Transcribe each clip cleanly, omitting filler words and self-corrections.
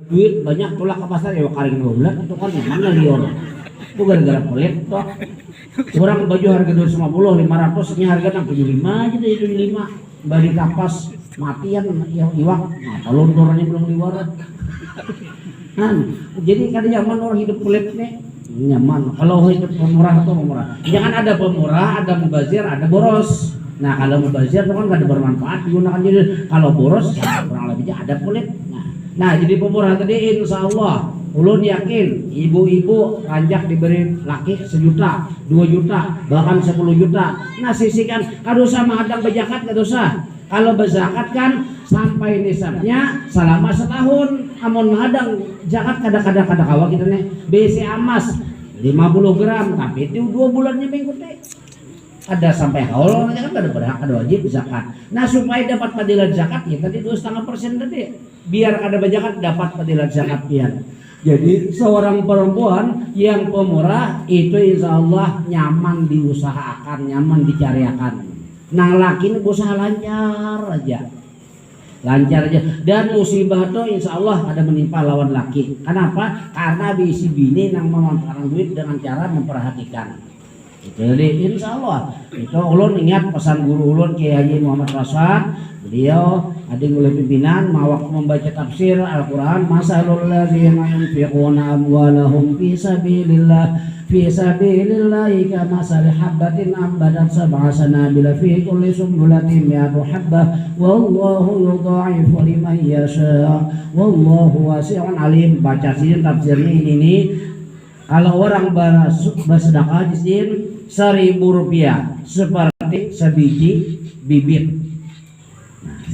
duit banyak tulak ke pasar ya karing 12 itu kan mana lior itu gara-gara pelit toh kurang baju harga 250 500 nya harga 75 aja deh 75 bari kapas matian yang iwak nah kalau turunnya belum liwar nah jadi kan zaman orang hidup pelit nih nyaman kalau hidup pemurah atau pemurah jangan ada pemurah ada mubazir ada boros. Nah kalau mubazir itu kan gak ada bermanfaat digunakan jadi kalau boros ya kurang lebihnya ada pelit. Nah jadi pemurah tadi insya Allah ulun yakin ibu-ibu ranjak diberi laki 1 juta 2 juta bahkan 10 juta. Nah sisihkan kadosa menghadang bejakat kadosa kalau berzakat kan sampai nisabnya selama setahun amun menghadang zakat kadang-kadang kawa kita nih BC emas 50 gram tapi itu 2 bulannya minggu teh ada sampai haul kan ada berhak ada wajib zakat. Nah supaya dapat fadilah zakat ya tadi 2,5% tadi biar ada zakat dapat fadilah zakat pian. Jadi seorang perempuan yang pemurah itu insya Allah nyaman diusahakan nyaman dicariakan. Nah laki ini usaha lancar aja dan musibah itu insya Allah ada menimpa lawan laki. Kenapa? Karena bisi bini yang memanfaatkan duit dengan cara memperhatikan. Jadi insya Allah itu ulun ingat pesan guru ulun Kiai Haji Muhammad Rasyad beliau ada mulai pimpinan waktu membaca tafsir Al-Quran masalul ladzina yunfiquna amwalahum fi sabilillahi kamasali habbatin ambadat sab'a sanabila fi kulli sumbulatin mi'atu habbah wallahu yudha'ifu liman yasha wallahu wasi'un alim. Baca sini tafsirnya ini kalau orang bersedekah di sini 1.000 rupiah seperti sebiji bibit. Nah,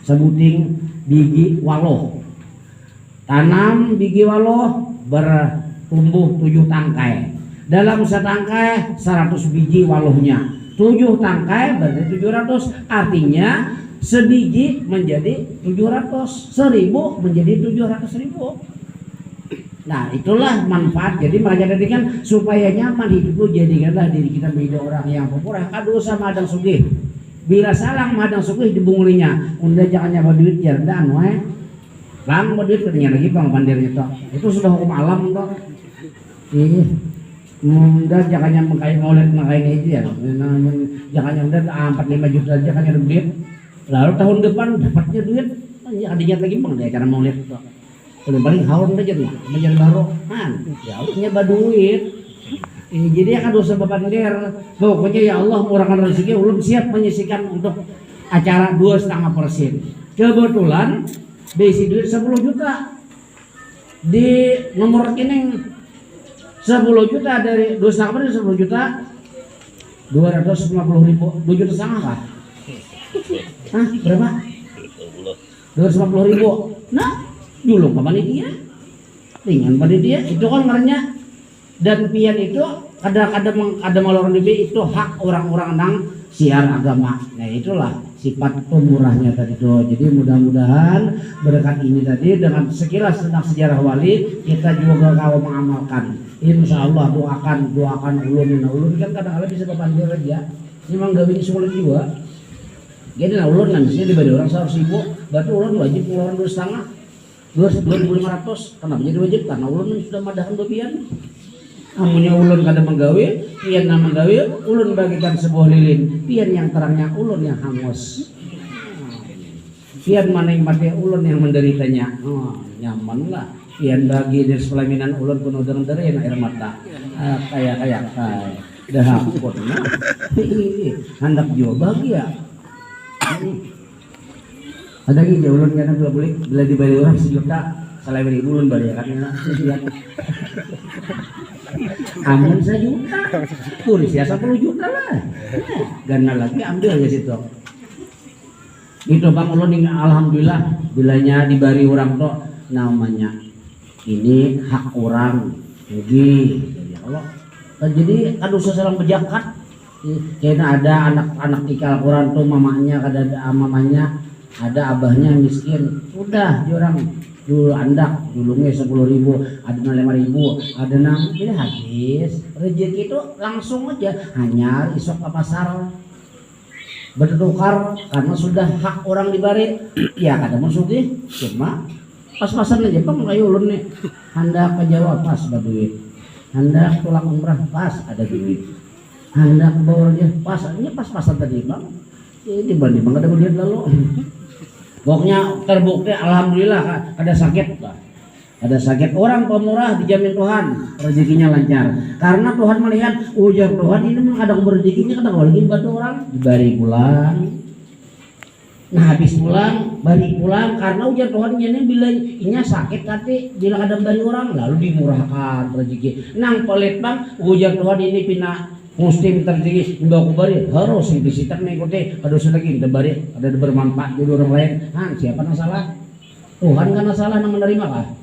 sebuting biji waloh. Tanam biji waloh bertumbuh 7 tangkai. Dalam setangkai 100 biji walohnya. 7 tangkai berarti 700. Artinya sebiji menjadi 700, 1.000 menjadi 700.000. Nah itulah manfaat. Jadi makanya tadi kan supaya nyaman hidup lu jadikanlah diri kita menjadi orang yang pemurah. Kado sama madang sugih. Bila salang madang sugih dibungulinya. Unda jangan nyapa duit jardan wae. Bang mau duit katanya lagi bang pandirnya toh. Itu sudah hukum alam toh. Ih. Unda jangan yang mengkain maulid mengkain itu ya. Jangan yang udah 4-5 juta aja kan yang duit. Lalu tahun depan dapatnya duit. Ya adanya lagi bang dia cara maulid toh. Paling haul aja nih, menjadi baru kan, ya punya baduit. Jadi akan dosa bapak der. Pokoknya ya Allah murahkan rezeki, ulun siap menyisikan untuk acara 2,5%. Kebetulan besi duit 10 juta di nomor rekening 10 juta dari 2,5% 10 juta 250.000 2,5 juta kah? Hah berapa? 250.000. Nah dulu ke panitia dengan panitia itu kan ngarnya dan pian itu kadang-kadang ada malor DB itu hak orang-orang nang siar agama. Nah itulah sifat pemurahnya tadi itu. Jadi mudah-mudahan berkat ini tadi dengan sekilas tentang sejarah wali kita juga kau mengamalkan. Insya Allah doakan ulun kan kadang-kadang bisa berpanjir aja. Memang gak ini sulit juga. Jadi nah ulun nantinya dibagi orang 100.000 berarti ulun wajib ngeluarin 2.500. Kenapa jadi wajib? Karena ulun sudah madahan babian. Amunnya ulun kada menggawe, pian na menggawe, ulun bagikan sebuah lilin. Pian yang terangnya ulun yang hangus. Pian mana yang mati ulun yang menderitanya. Nyaman lah. Pian bagi dari pelaminan ulun penuh dengan dari air mata. Kayak dah ampun. Hendak juga bahagia. Ada lagi ulun kadang kalau boleh bila dibayar orang 1 juta kalau beri ulun bayar kan amun 1 juta tulis ya 10 juta lah gana lagi ambil ya situ itu bang ulun alhamdulillah bilanya dibari orang tuh namanya ini hak orang jadi Allah jadi aduh seseorang berjakat karena ada anak-anak ikal Quran tuh mamanya ada mamanya ada abahnya miskin udah orang dulu andak dulunya 10.000 ada 5.000 ada 6 ini habis rezeki itu langsung aja hanya isok ke pasar bertukar karena sudah hak orang dibari ya kada musuh cuma pas-pasan aja bang kayu ulun nih hendak ke Jawa pas ada duit, hendak pulang umrah pas ada duit, hendak bawa dia pas, ini pas-pasan tadi bang. Ini dibanding bang ada duit lalu. Pokoknya terbukti alhamdulillah ada sakit pak. Ada sakit orang pemurah dijamin Tuhan rezekinya lancar karena Tuhan melihat ujar Tuhan ini memang ada rezekinya kadang lagi bantu orang dibari pulang. Nah habis pulang bari pulang karena ujar Tuhan ini bila inya sakit tapi bila ada bari orang lalu dimurahkan rezeki nang pelit bang ujar Tuhan ini pina mesti terjadi mbak aku bari harus visitor mengikuti ada lagi bari ada bermanfaat jadi orang lain. Nah siapa yang salah? Tuhan kan salah yang menerima kah?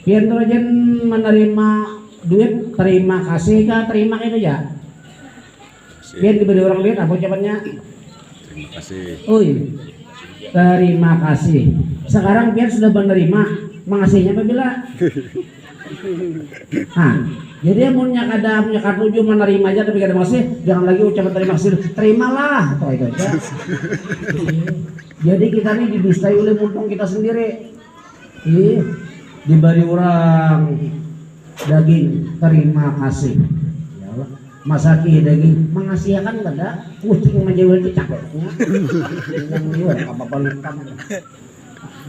Biar terjen menerima duit, terima kasih kah? Terima itu ya. Biar diberi orang lihat apa ucapannya? Terima kasih. Oh iya. Terima kasih. Sekarang biar sudah menerima, mengasihnya apabila. Nah, jadi punya kartu tujuh menerima aja tapi kada masih, jangan lagi ucapan terima kasih. Terimalah atau itu aja. Jadi kita ini didustai oleh mumpung kita sendiri. Diberi orang daging terima kasih ya Allah masaki daging mengasihakan kada kucing menjauh itu cakepnya yang liwat apa-apa lukam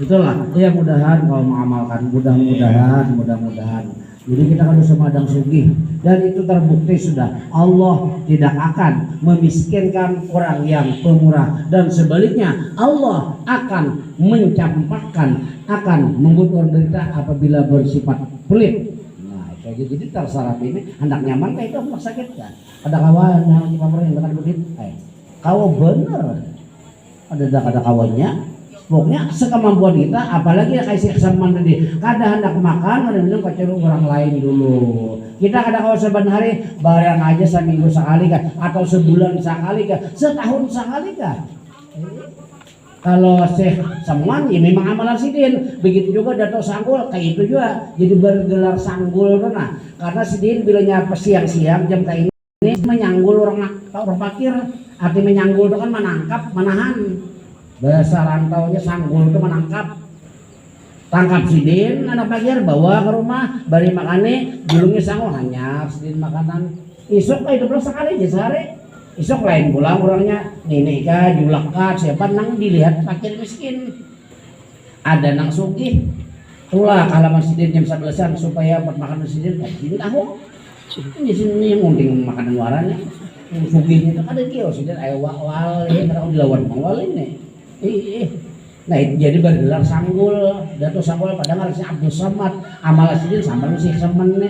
itulah ya mudahan kalau mengamalkan mudah-mudahan jadi kita harus semadang sugih dan itu terbukti sudah Allah tidak akan memiskinkan orang yang pemurah dan sebaliknya Allah akan mencampakkan akan membuat orang derita apabila bersifat pelit. Nah itu aja jadi terserah ini hendak nyaman kayak itu hendak sakit kan ada kawan yang lagi pameran yang duit kau bener ada kawannya. Pokoknya sekemampuan kita, apalagi ya kayak kesamaan tadi. Kadang hendak makan, kadang minum kacau orang lain dulu. Kita kadang kalau seban hari barang aja seminggu sekali kan, atau sebulan sekali kan, setahun sekali kan. Kalau semuanya ya memang amalan sidin. Begitu juga Dato Sanggul kayak itu juga. Jadi bergelar sanggul kan. Karena sidin bilangnya siang-siang jam kayak ini menyanggul orang fakir. Arti menyanggul itu kan menangkap, menahan. Bahasa rantaunya sanggul itu menangkap tangkap sidin anak pagir bawa ke rumah bari makane julungnya sanggul hanya sidin makanan isok itu belum sekali aja sehari isok lain pulang orangnya nenek kah julak kah siapa nang dilihat fakir miskin ada nang sugih tulah halaman sidin jam 11-an supaya buat makanan sidin sidin tahu ini sini yang mending makanan luarannya sugihnya itu ada kio sidin ayo wali karena dilawan wali nih nah jadi bergelar sanggul Dato Sanggul padahal harusnya Abdul Samad amal sidin sampai sih semen nih.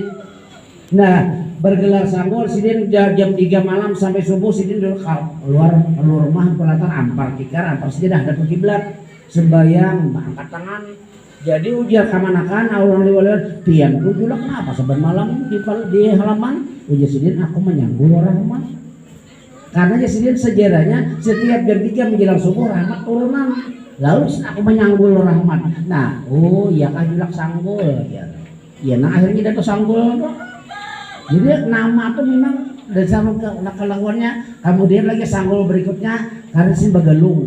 Nah bergelar sanggul sidin jam 3 malam sampai subuh sidin dulu keluar rumah pelatan ampar tikar ampar sidin ada kiblat sembayang angkat tangan jadi ujar kamanakan orang liwalian pian ku julak kenapa saban malam di halaman ujar sidin aku menyanggul orang rumah karena sidin sejarahnya setiap jam 3 menjelang subuh rahmat turunan lalu aku menyanggul rahmat nah oh iya kah julak sanggul ya nah akhirnya Dato Sanggul jadi nama tuh memang dari sama kelakuannya kemudian lagi sanggul berikutnya karena sini Bagalung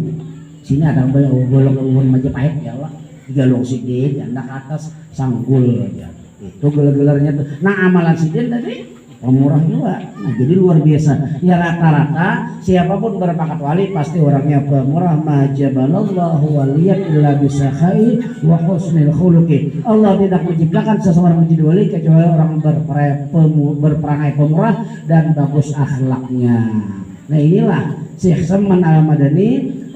sini ada golong Majapahit ya Allah Galung sidin ya ke atas sanggul ya itu gelar-gelarnya tuh nah amalan sidin tadi pemurah juga. Nah, jadi luar biasa. Ya rata-rata siapapun berpangkat wali pasti orangnya pemurah. Majabalallahu waliyan illa bisakhai wa husnil khuluqi. Allah tidak menciptakan seseorang menjadi wali kecuali orang berperangai pemurah dan bagus akhlaknya. Nah, inilah Syekh Saman Al-Madani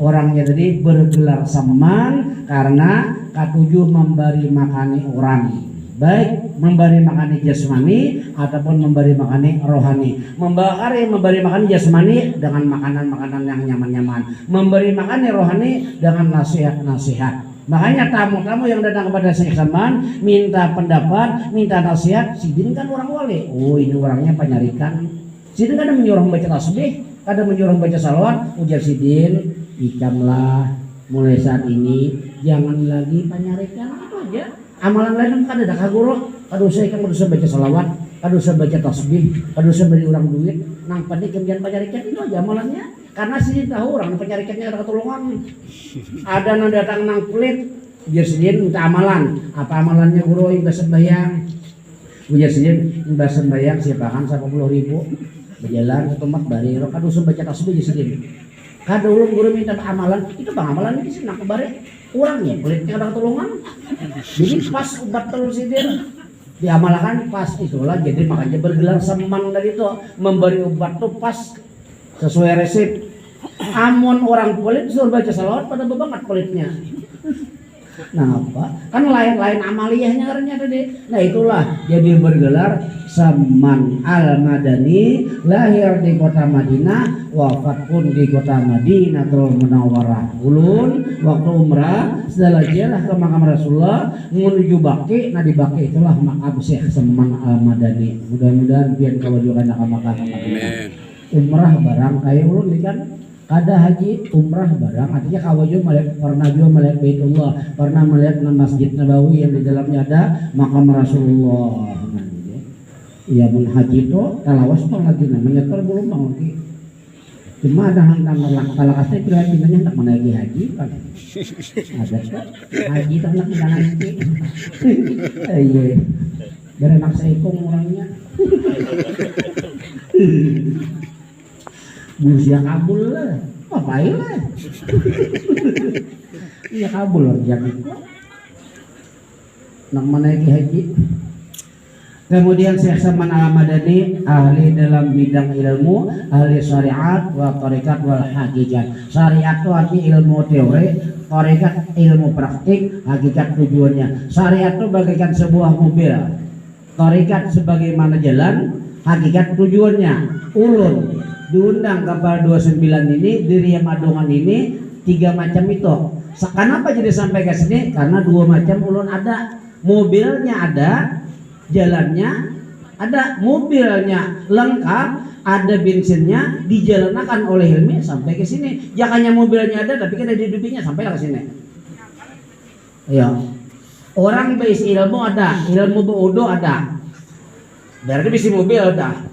orangnya tadi bergelar Saman karena ketujuh memberi makani orang. Baik memberi makan jasmani ataupun memberi makan rohani. Memberi makan jasmani dengan makanan-makanan yang nyaman-nyaman. Memberi makan rohani dengan nasihat-nasihat. Makanya tamu-tamu yang datang kepada Syekh Saman minta pendapat, minta nasihat. Sidin kan orang wali. Oh ini orangnya penyarikan. Sidin kadang menyuruh membaca tasbih, kadang menyuruh membaca salawat. Ujar Sidin, ikamlah mulai saat ini jangan lagi penyarikan itu aja. Amalan lain kan ada kaguru, kada usah ikan kada usah baca salawat, kada usah baca tasbih, kada usah beri orang duit, nang pandai kemudian penyarikan itu aja amalannya. Karena sih tahu orang penyarikannya ada ketulungan. Ada nang datang nang pelit, Ujar sidin minta amalan. Apa amalannya guru yang sembahyang? Ujar sidin yang sembahyang siapakan 10.000 berjalan ke tempat bari rok kadusun baca tasbih ujar sidin. Kada ulun guru minta amalan itu bang amalan ini sih nak bari kurangnya pelitnya ada ketulungan. Jadi pas ubat telur sidin diamalkan pas itulah jadi makanya bergelar seman dari itu memberi obat tuh pas sesuai resep. Amun orang pelit suruh baca salawat pada bebangat pelitnya. Nah apa? Kan lain-lain amaliyahnya karena tadi. Nah itulah jadi bergelar Saman Al-Madani, lahir di kota Madinah, wafat pun di kota Madinatul Munawwarah. Ulun waktu umrah setelah ziarah ke makam Rasulullah menuju Baqi. Nah di Baqi itulah makam Syekh Saman Al-Madani. Mudah-mudahan biar kawajukan makam Madinah. Umrah barang kayak ulun kan ada haji umrah barang artinya kawajo melihat pernah juga melihat Baitullah, pernah melihat Masjid Nabawi yang di dalamnya ada makam Rasulullah. Iya mun haji itu talawas tuh lagi namanya terbelum bang lagi. Cuma ada hantang kalau kasih pilihan pilihannya tak menaiki haji kan. Ada tuh haji tak nak nanti. Iya. Biar enak seikung orangnya. Busia kabul lah, ngapain lah? Iya kabul lah jadi. Nak menaiki haji. Kemudian Syekh Saman Al-Madani ahli dalam bidang ilmu, ahli syariat wa tarikat wal hakikat. Syariat itu artinya ilmu teori, tarikat ilmu praktik, hakikat tujuannya. Syariat itu bagaikan sebuah mobil, tarikat sebagaimana jalan, hakikat tujuannya. Ulun diundang kapal 29 ini di Ria Madongan ini 3 macam itu. Kenapa jadi sampai ke sini? Karena 2 macam ulun ada. Mobilnya ada, jalannya ada, mobilnya lengkap, ada bensinnya, dijalankan oleh Hilmi sampai ke sini. Jangannya mobilnya ada tapi kan ada hidupinya sampai ke sini. Ya. Orang base ilmu ada, ilmu beodo ada. Berarti bisi mobil ada.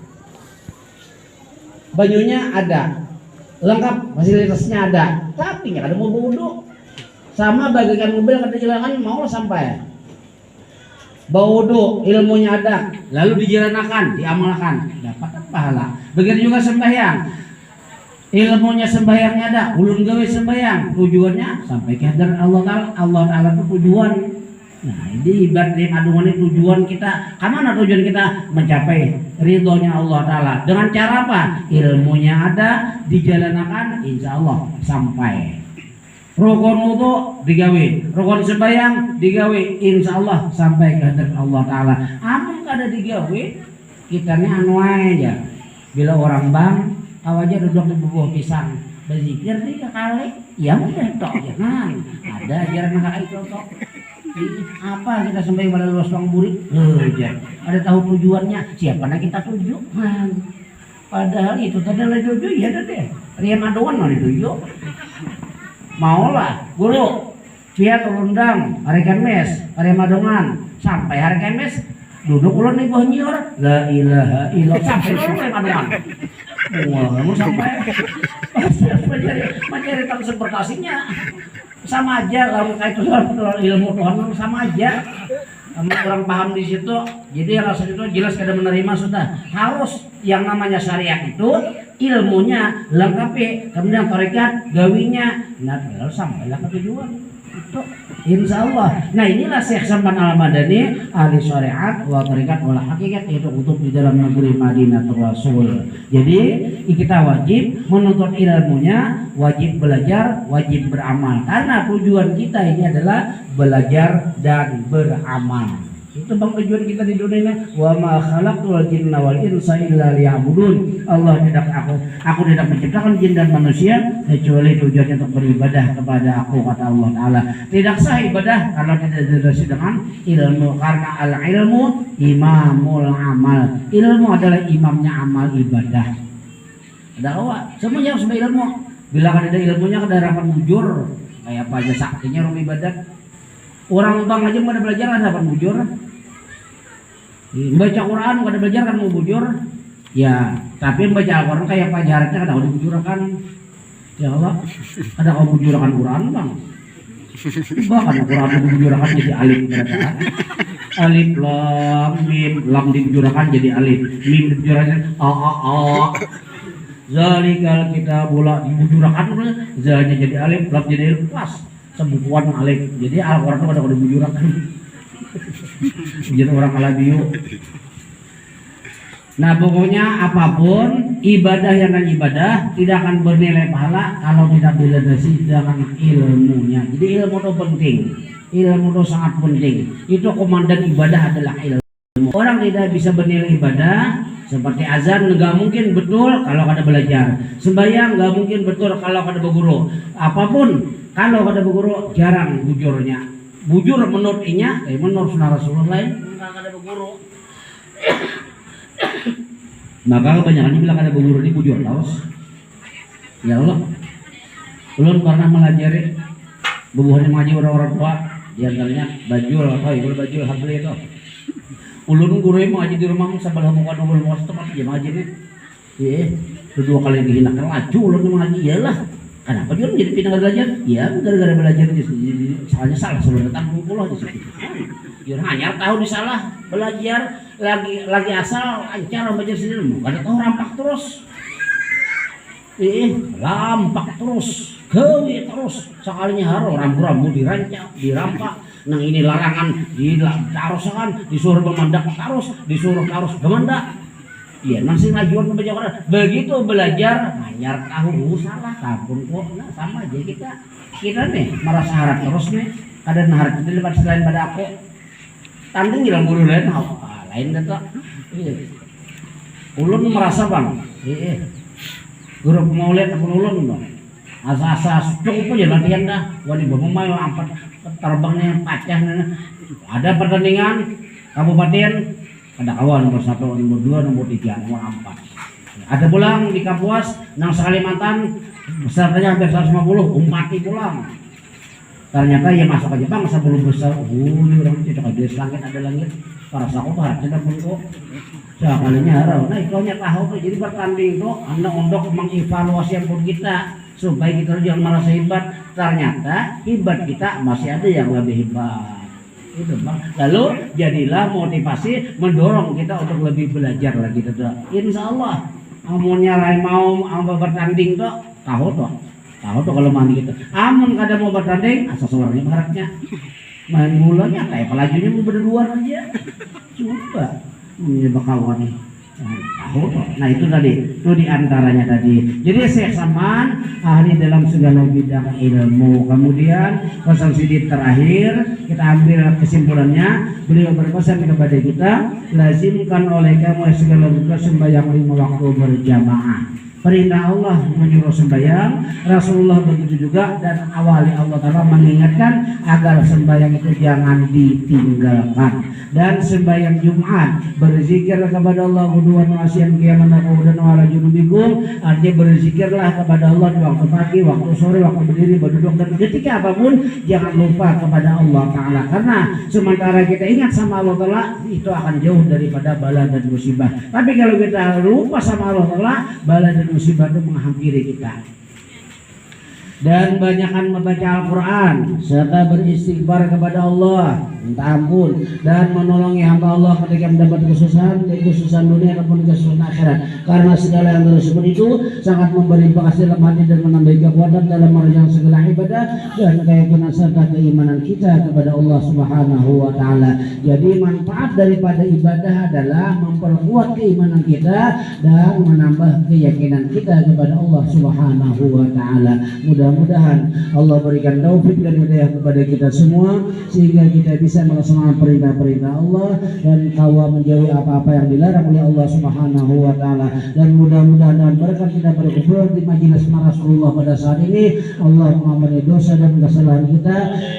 Banyunya ada, lengkap fasilitasnya ada, tapi nggak ada mau wudhu. Sama bagaikan mobil kata jalan mau sampai bau wudhu, ilmunya ada, lalu dijalankan, diamalkan, dapat pahala. Begitu juga sembahyang, ilmunya sembahyangnya ada, ulun gawe sembahyang, tujuannya sampai ke hadirat Allah Taala. Allah Taala itu tujuan. Nah ini ibarat adungan ini tujuan kita. Kemana tujuan kita? Mencapai ridhonya Allah Ta'ala. Dengan cara apa? Ilmunya ada, dijalankan, insya Allah sampai. Rukun wudu digawe, rukun sembahyang digawe, insya Allah sampai ke hadirat Allah Ta'ala. Amun kada digawe, kita ini anu aja. Bila orang bang, awaja duduk di bawah pisang, berzikir 3 kali, ya udah tok jangan. Ada ajaran kakak itu tok. Apa kita sampai pada luas bang burik? Ada tahu tujuannya? Siapa nak kita tuju? Padahal itu tadi lah tuju, ya deh. Ria Madongan mau dituju. Maulah, guru. Via turundang hari Kamis, Ria Madongan sampai hari Kamis duduk ulun nih bawah nyior. La ilaha illallah sampai Ria Madongan. Wah, mau sampai mencari transportasinya. Sama aja kalau itu ilmu Tuhan sama aja. Kurang paham di situ. Jadi yang rasa itu jelas kada menerima sudah. Harus yang namanya syariat itu ilmunya lengkapi, kemudian tarekat gawinya, nah lalu sampailah ke tujuan. Itu insya Allah. Nah inilah Syekh Saman Al-Madani ahli syariat wa tarikat wal hakikat, yaitu kutub di dalam negeri Madinatul Rasul. Jadi kita wajib menuntut ilmunya, wajib belajar, wajib beramal. Karena tujuan kita ini adalah belajar dan beramal. Itu bang tujuan kita di dunia ini. Wa ma khalaqtul jinna wal insa illa liya'budun. Allah tidak aku tidak menciptakan jin dan manusia kecuali tujuannya untuk beribadah kepada aku, kata Allah Taala. Tidak sah ibadah kalau tidak dilandasi dengan ilmu, karena al ilmu imamul amal. Ilmu adalah imamnya amal ibadah. Ada awak semuanya harus berilmu. Bila ada ilmunya kada dapat bujur kayak apa aja saktinya orang ibadat. Orang bang aja mau belajar kan dapat bujur. Baca Quran kada belajar kan mau bujur. Ya, tapi baca Al-Quran kayak apa jaraknya kada mau dibujurkan. Ya Allah, ada kau bujurkan Quran bang. Bahkan Quran dibujurakan jadi alif mereka. Alif lam mim, lam dibujurakan jadi alif, mim dibujurakan a. Zalikal kita bola dibujurakan, zalnya jadi alif, lam jadi alif, pas sebukuan alif. Jadi Al-Quran itu pada dibujurakan. Jadi orang Alabiu. Nah pokoknya apapun ibadah yang dan ibadah tidak akan bernilai pahala kalau tidak dilandasi dengan ilmunya. Jadi ilmu itu penting, ilmu itu sangat penting. Itu komandan ibadah adalah ilmu. Orang tidak bisa bernilai ibadah seperti azan nggak mungkin betul kalau ada belajar. Sembahyang nggak mungkin betul kalau ada berguru. Apapun kalau ada berguru jarang bujurnya. Bujur menurut inya, menurut sunnah Rasulullah lain nggak ada berguru. Maka kebanyakan bilang ada bujur ini bujur taus. Ya Allah, ulun pernah melajari bubuhan ngaji orang-orang tua, di antaranya bajul atau ibu bajul habli itu. Ulun guru mau ngaji di rumah sebelah muka nomor mos tempat dia ngaji nih. Kedua kali dihina laju ulun ngaji iyalah. Kenapa dia jadi pindah belajar? Ya gara-gara belajar soalnya salah sebelum datang pulau di situ. Dia hanya tahu disalah belajar lagi asal ancar belajar sendiri kada tahu rampak terus. Lampak terus, gawe terus sekalinya haro rambu-rambu dirampak. Nang ini larangan ditarusakan, disuruh memandak terus, disuruh terus memandak. Iya, masih ngajuan membaca Quran. Begitu belajar, hanya tahu salah, takun kok, nah sama aja kita nih merasa harap terus nih, ada harap itu lepas selain pada aku. Tanding bilang guru lain, lain kata. Ulun merasa bang, guru maulid aku ulun bang. Asa-asa cukup aja latihan dah. Wali bapak mau angkat terbangnya pacah. Ada pertandingan kabupaten, ada kawan nomor 1, nomor 2, nomor 3, nomor 4. Ada pulang di Kapuas, nang Kalimantan, pesertanya hampir 150, umpati pulang. Ternyata ya masuk aja bang, masa belum besar. Ini orang tidak ada langit, ada langit. Para saku harapnya dah pun kok. Sekalinya harap. Nah itu hanya tahu tuh. Jadi bertanding tuh, anda untuk mengevaluasi yang pun kita supaya kita jangan merasa hebat. Ternyata hebat kita masih ada yang lebih hebat. Itu bang. Lalu jadilah motivasi mendorong kita untuk lebih belajar lagi tuh. Insya Allah. Amunnya lain mau bertanding tuh, tahu tuh kalau mandi gitu. Amun kada mau bertanding, asal suaranya baratnya. Main bolanya kayak pelajunya mau berdua aja. Coba bakawan. Tahu tuh. Nah itu tadi, itu diantaranya tadi. Jadi Syekh Saman ahli dalam segala bidang ilmu. Kemudian pesan sidit terakhir kita ambil kesimpulannya. Beliau berpesan kepada kita, lazimkan oleh kamu segala sembahyang 5 waktu berjamaah. Perintah Allah menyuruh sembahyang, Rasulullah begitu juga, dan awali Allah Ta'ala mengingatkan agar sembahyang itu jangan ditinggalkan. Dan sembahyang Jumat berzikir kepada Allah huduan wasian qiyamana qudan wala junubikum, artinya berzikirlah kepada Allah di waktu pagi, waktu sore, waktu berdiri, berduduk, dan ketika apapun jangan lupa kepada Allah Ta'ala, karena sementara kita ingat sama Allah Ta'ala itu akan jauh daripada bala dan musibah. Tapi kalau kita lupa sama Allah Ta'ala, bala dan musibah itu menghampiri kita. Dan banyakkan membaca Al-Quran serta beristighfar kepada Allah, minta ampun, dan menolongi hamba Allah ketika mendapat kesusahan dunia ataupun kesusahan akhirat. Karena segala yang tersebut itu sangat memberi bekas dalam hati dan menambah kekuatan dalam mengerjakan segala ibadah dan keyakinan serta keimanan kita kepada Allah Subhanahu wa Ta'ala. Jadi manfaat daripada ibadah adalah memperkuat keimanan kita dan menambah keyakinan kita kepada Allah Subhanahu wa Ta'ala. Mudah-mudahan Allah berikan taufik dan hidayah kepada kita semua sehingga kita bisa melaksanakan perintah-perintah Allah dan kawa menjauhi apa-apa yang dilarang oleh Allah Subhanahu wa Ta'ala. Dan mudah-mudahan dengan berkat kita berkumpul di majelis Rasulullah pada saat ini, Allah mengampuni dosa dan kesalahan kita,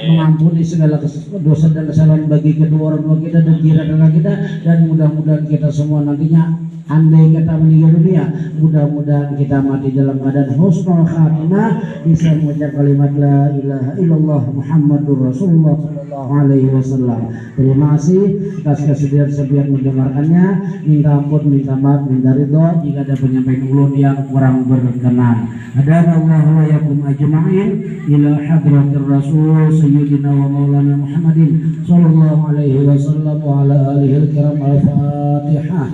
mengampuni segala dosa dan kesalahan bagi kedua orang tua kita dan jiran kita, dan mudah-mudahan kita semua nantinya andai kita meninggal dunia, mudah-mudahan kita mati dalam keadaan husnul khatimah, bisa mengucap kalimat la ilaha illallah Muhammadur Rasulullah sallallahu alaihi wasallam. Terima kasih atas kesediaan mendengarkannya. Minta ampun, minta maaf, minta ridho jika ada penyampaian ulun yang kurang berkenan. Hadanallahu wa yakum ajma'in ila hadratir Rasul sayyidina wa maulana Muhammadin sallallahu alaihi wasallam wa ala alihi al-kiram. Al-Fatihah.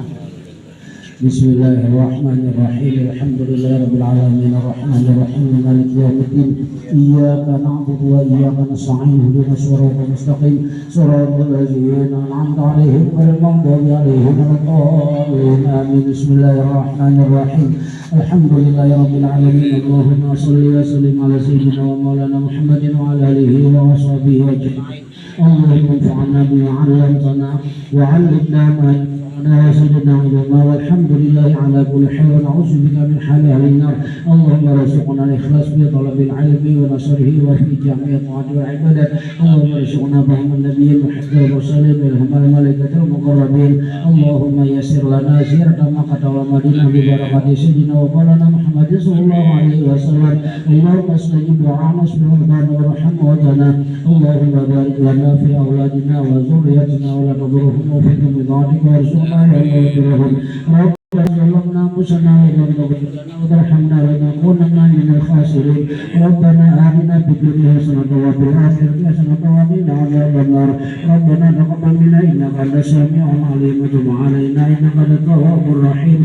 Bismillahirrahmanirrahim. Alhamdulillahirabbil alamin arrahmanir rahim maliki yaumiddin. Iyyaka na'budu wa iyyaka nasta'in. Ihdinas siratal mustaqim. Shiratal ladzina an'amta 'alaihim ghairil maghdubi 'alaihim waladdallin. Amin. Bismillahirrahmanirrahim. Alhamdulillahirabbil alamin. Allahumma shalli wa sallim ala sayyidina wa maulana Muhammadin wa ala alihi wa sahbihi ajma'in. Allahumma anfa'na bima 'allamtana wa 'allimna ma وسجدنا إلى الله والحمد لله على كل حال ونعوذ بك من حال أهل النار. اللهم ارزقنا الإخلاص في طلب العلم ونشره وفي جميع الطاعات والعبادات. اللهم ارزقنا فهم النبيين وحفظ المرسلين والهم الملائكة المقربين. اللهم يسر لنا زيارة مكة والمدينة ببركة سيدنا ومولانا محمد صلى الله عليه وسلم. اللهم استجب دعانا برحمتك وارحم موتانا. اللهم بارك لنا في أولادنا وذريتنا ولا تضرهم وفقهم بطاعتك وارزقنا ربنا ظلمنا أنفسنا وإن لم تغفر لنا وترحمنا لنكونن من الخاسرين. ربنا آتنا في الدنيا حسنة وفي الآخرة حسنة وقنا عذاب النار. ربنا تقبل منا إنك أنت السميع العليم وتب علينا إنك أنت التواب الرحيم.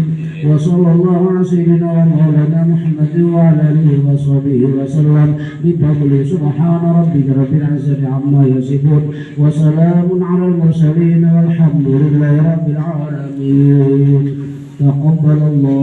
وصلى الله على سيدنا ومولانا محمد وعلى آله وصحبه وسلم بفضله. سبحان ربك رب العزة عما يصفون وسلام على المرسلين والحمد لله رب العالمين. تقبل الله